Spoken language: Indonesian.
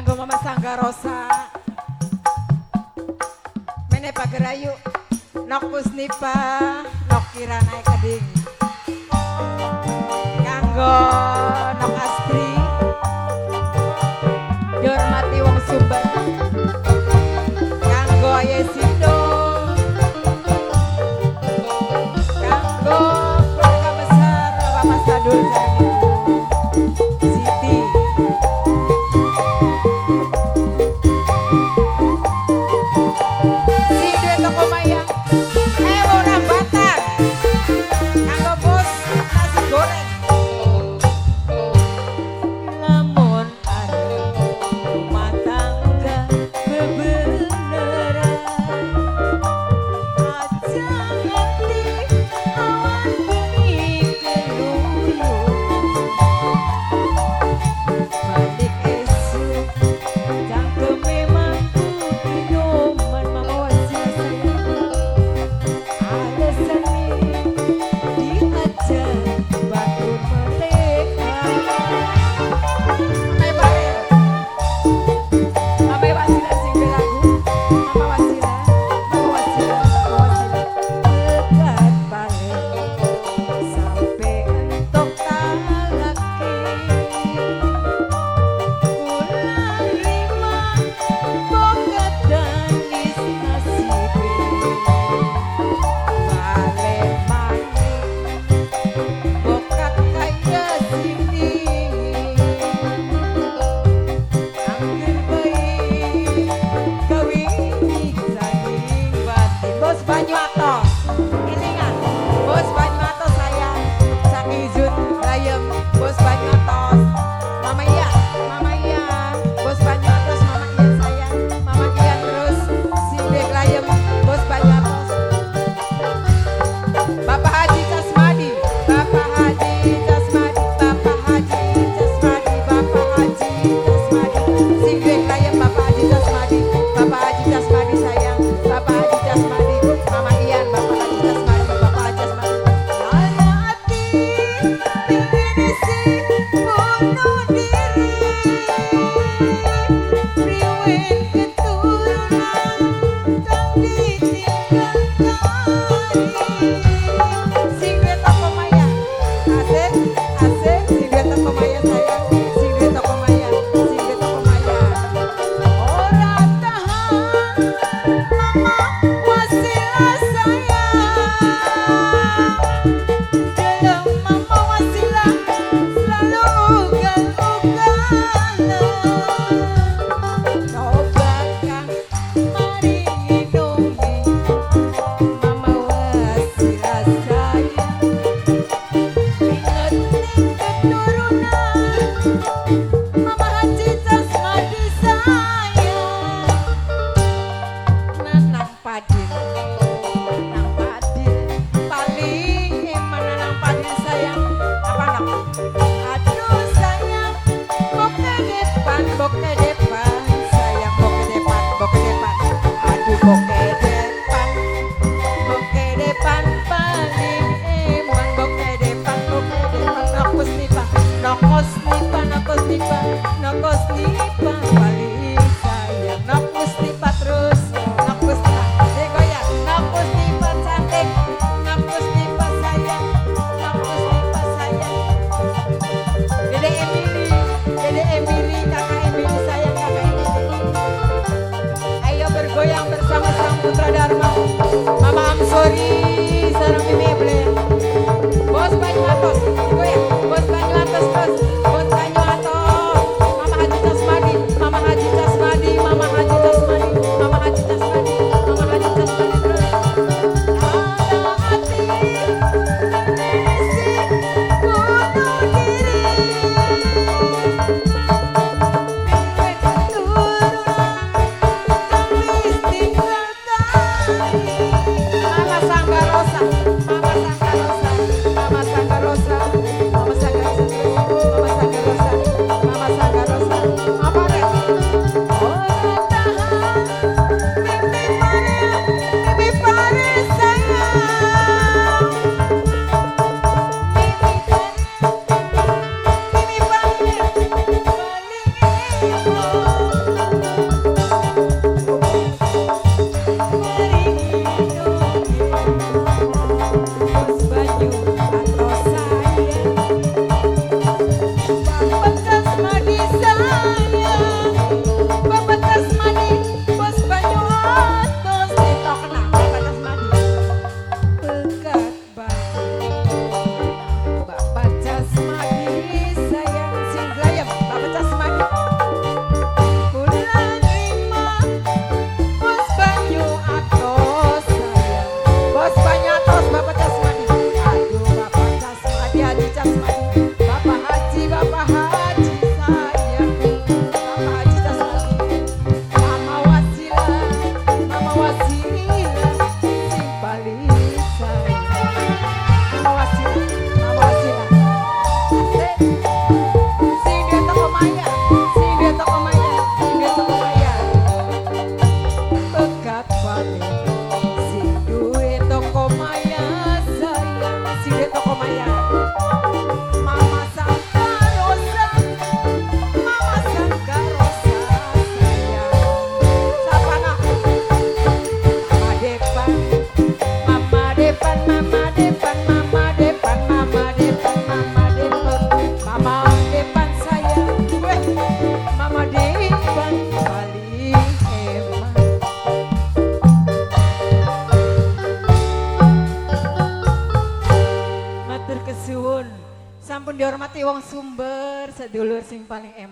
Kanggo Mama Sanggarosa. Mene pagerayu. Nok Pusnipa, nok Kirana Keding. Kanggo nok Astri. Dihormati wong Sumber. Kanggo Ayesindo. Kanggo keluarga besar Bapak Mas Sadul dan Ibu Siti. Si Dwe Toko Maya. Orang Batak. Kanggo bos nasi goreng. Lamun arep rumah tangga bebeneran aja ngerti awan bengi keluyur balik esuk cangkeme mampu minuman mama wajah sayang alasannya diajak batur mereka. Mama Barel. Mama Wasila sing lagu. Mama Wasila. Mama Wasila. Mama Wasila. Dekat balik sampai entok talaki kula lima bokat danis nasibe Bale mani. Bokat kaya sini. angger bayi kawin saking batin Bos Banyu Atos. Ilingan. Bos Banyu Atos sayang. Saking Zun Layem. Bos Banyu Atos. Mama Iya. Mama Iya. Bos Banyu Atos. Mama Iya sayang. Mama Iya terus. Sindek Layem. Bos Banyu Atos. Bapak Haji Casmadi. Bapak Haji Casmadi. Bapak Haji Casmadi. Bapak Haji Casmadi. Sindek Layem. Bapak Haji Casmadi. Bapak Haji Casmadi sayang. Bapak Haji Casmadi. Mama Ian. Bapak Haji Casmadi. Bapak Haji Casmadi. Saya hati pengen isi bunuh diri Priwen keturunan kang ditinggal kali Sing Dwe Toko Maya. Asik. Asik. Sing Dwe Toko Maya sayang. Sing Dwe Toko Maya. Sing Dwe Toko Maya. Ora tahan mama wasilah sayang dalam mama wasilah selalu ugal-ugalan coba kang mari nginumi mama wasilah sayang inget ning keturunan mama Haji Casmadi sayang Nanang Padin. Nang Padin. Paling eman Nanang Padin sayang. Apa nak? aduh sayang Bok ke depan. Bok ke depan. Sayang bok ke depan. Bok ke depan. Aduh bok ke depan. Bok ke depan. Paling eman. Bok ke depan. Bok ke depan. Nokos nipa. Nokos nipa. Nokos nipa. Nokos nipa. Paling sayang. Nokos nipa terus. Nokos nipa. Goyang. Nokos nipa cantik. Nokos nipa sayang. Nokos nipa sayang. Dede Emily. Dede Emily. Kakak Emily sayang. Kakak Emily. Ayo bergoyang bersama sang putra Dharma. Mama Amsori. Sarang Mimi Eble. Bos Banyu Atos. Goyang. Bos Banyu Atos terus. Bos Banyu Atos. Mama Haji Casmadi. Mama Haji Casmadi. Mama Haji Casmadi. Mama Haji Casmadi. Mama Haji Casmadi terus. ada hati isi bunuh diri Priwen keturunan kang ditinggal kali Mama Sanggarosa. Mama Sanggarosa. Mama Sanggarosa. dihormati wong Sumber, sedulur sing paling emang.